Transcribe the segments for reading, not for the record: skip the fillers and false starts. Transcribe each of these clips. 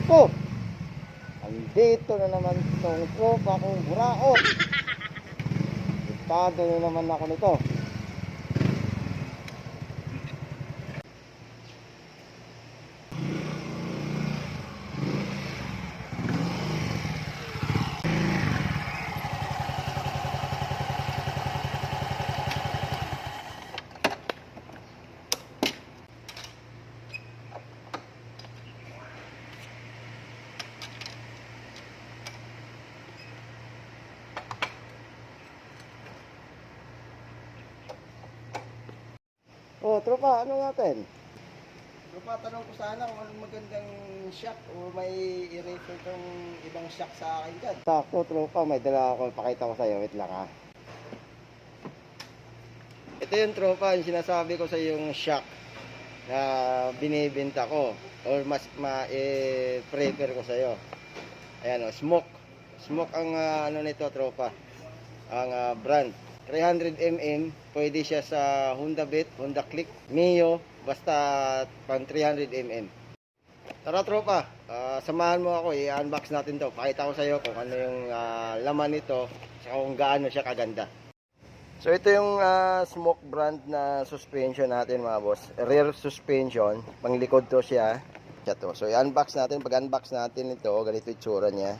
ko, andito na naman itong tropa kong buraot. Itado na naman ako nito. Oh, tropa, ano natin? Tropa, tanong ko sana kung anong magandang shock o may i-refer tong ibang shock sa akin dyan. Sakto, tropa, may dala ako. Pakita ko sa'yo. Wait lang, ha. Ito yung tropa, yung sinasabi ko sa yung shock na binibenta ko or mas ma-prefer ko sa'yo. Ayan, o, Smoke. Smoke ang ano nito, tropa. Ang brand. 300mm, pwede siya sa Honda Beat, Honda Click, Mio, basta pang 300mm. Tara tropa, samahan mo ako, i-unbox natin to. Pakita ko sa iyo kung ano yung laman nito, saka kung gaano siya kaganda. So ito yung Smoke brand na suspension natin mga boss. Rear suspension, panglikod to siya. Ito. So i-unbox natin, pag-unbox natin ito, ganito yung tsura niya.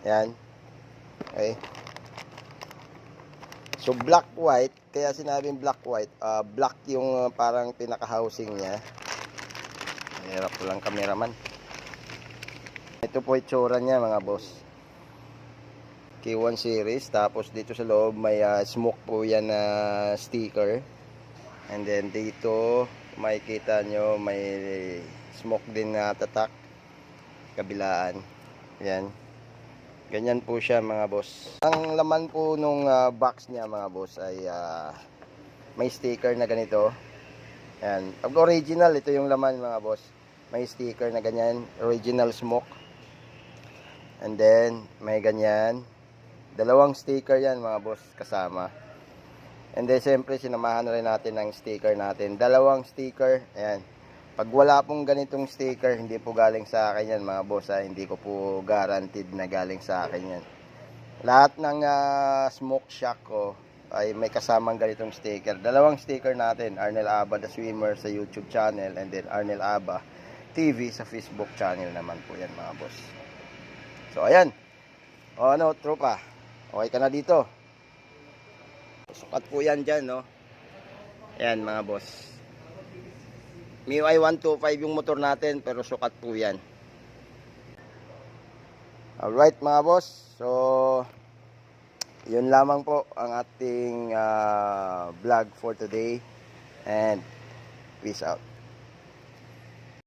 Yan. Okay. So black white, kaya sinabing black white, black yung parang pinaka-housing niya. Hirap ko lang cameraman. Ito po itsura niya mga boss. K1 series, tapos dito sa loob may smoke po yan na sticker. And then dito makikita nyo may smoke din na tatak kabilaan. Yan. Ganyan po siya mga boss. Ang laman po nung box niya mga boss ay may sticker na ganito. Ayan. Pag original, ito yung laman mga boss. May sticker na ganyan. Original Smoke. And then, may ganyan. Dalawang sticker yan mga boss kasama. And then, siyempre, sinamahan na rin natin ng sticker natin. Dalawang sticker. Ayan. Pag wala pong ganitong sticker, hindi po galing sa akin yan mga boss. Hindi ko po guaranteed na galing sa akin yan. Lahat ng smoke shock ko ay may kasamang ganitong sticker. Dalawang sticker natin, Arnel Aba the Swimmer sa YouTube channel, and then Arnel Aba TV sa Facebook channel naman po yan mga boss. So ayan. O ano tropa, okay ka na dito? Sukat po yan dyan, no? Ayan mga boss. MIUI 125 yung motor natin, pero sukat po yan. Alright mga boss, so yun lamang po ang ating vlog for today, and peace out.